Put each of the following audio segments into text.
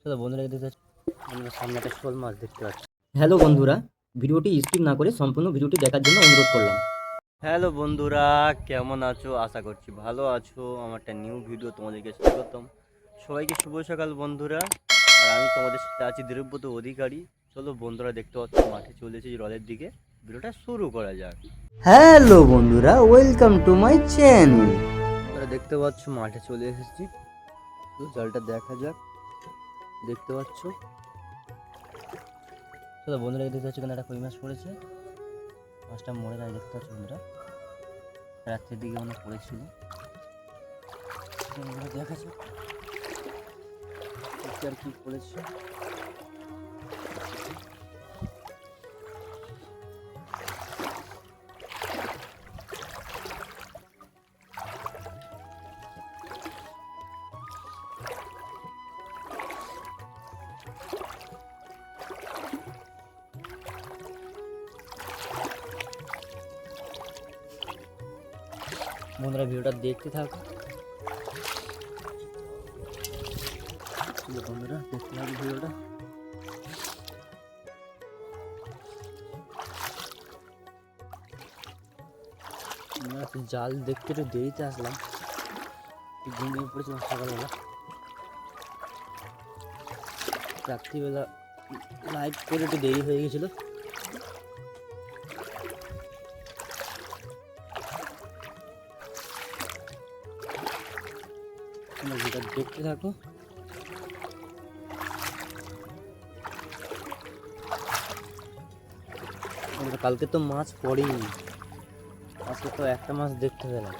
চলো বন্ধুরা দেখতে পাচ্ছি আমরা সামনে একটা শোল মাছ দেখতে পাচ্ছি। হ্যালো বন্ধুরা, ভিডিওটি স্কিপ না করে সম্পূর্ণ ভিডিওটি দেখার জন্য অনুরোধ করলাম। হ্যালো বন্ধুরা, কেমন আছো? আশা করছি ভালো আছো। আমার একটা নিউ ভিডিও তোমাদেরকে স্বাগতম। সবাইকে শুভ সকাল বন্ধুরা। আর আমি তোমাদের সাথে আছি দ্রব্যত অধিকারী। চলো বন্ধুরা দেখতে পাচ্ছ মাঠে চলে এসেছি জলের দিকে। ভিডিওটা শুরু করা যাক। হ্যালো বন্ধুরা, ওয়েলকাম টু মাই চ্যানেল। তোমরা দেখতে পাচ্ছ মাঠে চলে এসেছি, তো জলটা দেখা যাক। দেখতে পাচ্ছ, চলো বন্ধুরা দেখতে পাচ্ছ এখানে একটা কই মাছ পড়েছে। মাছটা মরে যায় দেখতে পাচ্ছ বন্ধুরা, রাত্রের দিকে মনে পড়েছিল। দেখা যাক আর কি পড়েছে। বন্ধুরা ভিডিওটা দেখতে থাকো, বন্ধুরা দেখতে থাকো ভিডিওটা। জাল দেখতে একটু দেরিতে আসলাম, ঘুমিয়ে পড়েছিলাম সকালবেলা। রাত্রিবেলা লাইট করে একটু দেরি হয়ে গেছিলো। ভিডিওটা দেখতে থাকো। কালকে তো মাছ পড়েনি, আজকে তো একটা মাছ দেখতে পেলাম।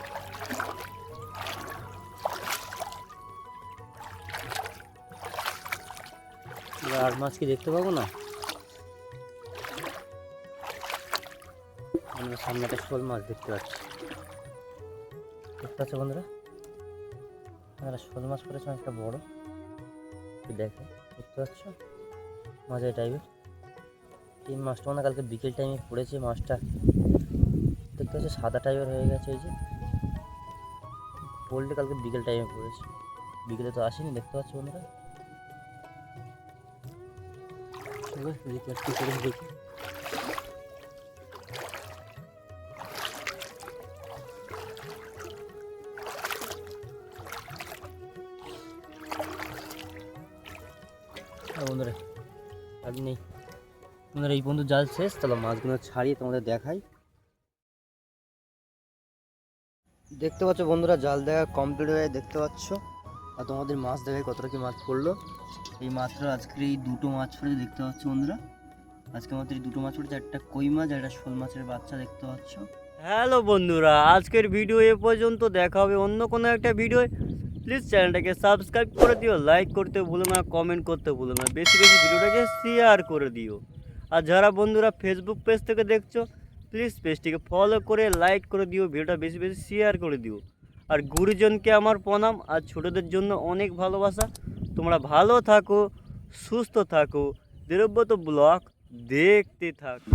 আর মাছ কি দেখতে পাবো না? আমরা সামনে একটা শোল মাছ দেখতে পাচ্ছি। দেখতে পাচ্ছ বন্ধুরা, আমরা শোল মাছ পড়েছে একটা বড়, দেখে দেখতে পাচ্ছ মাঝারি টাইপের। এই মাছটা মানে কালকে বিকেল টাইমে পড়েছে। মাছটা দেখতে পাচ্ছ সাদা টাইপের হয়ে গেছে। এই যে পোলটা কালকে বিকেল টাইমে পড়েছে, বিকেলে তো আসেনি। দেখতে পাচ্ছ বন্ধুরা, দেখি বন্ধুরা আর নেই। বন্ধুরা এই পর্যন্ত জাল শেষ। তাহলে মাছগুলো ছাড়িয়ে তোমাদের দেখাই। দেখতে পাচ্ছ বন্ধুরা, জাল দেখা কমপ্লিট হয়ে দেখতে পাচ্ছ। আর তোমাদের মাছ দেখায় কতটা কি মাছ পড়লো। এই মাত্র আজকে এই দুটো মাছ পড়েছে দেখতে পাচ্ছ বন্ধুরা। আজকে মাত্র এই দুটো মাছ পড়েছে, একটা কই মাছ আর একটা শোল মাছের বাচ্চা দেখতে পাচ্ছ। হ্যালো বন্ধুরা, আজকের ভিডিও এ পর্যন্ত। দেখা হবে অন্য কোনো একটা ভিডিও। প্লিজ চ্যানেলটাকে সাবস্ক্রাইব করে দিও, লাইক করতে ভুলো না, কমেন্ট করতে ভুলো না, বেশি বেশি ভিডিওটাকে শেয়ার করে দিও। আর যারা বন্ধুরা ফেসবুক পেজ থেকে দেখছো, প্লিজ পেজটিকে ফলো করে লাইক করে দিও, ভিডিওটা বেশি বেশি শেয়ার করে দিও। আর গুরুজনকে আমার প্রণাম, আর ছোটদের জন্য অনেক ভালোবাসা। তোমরা ভালো থাকো, সুস্থ থাকো। দ্রব্যত ব্লগ দেখতে থাকো।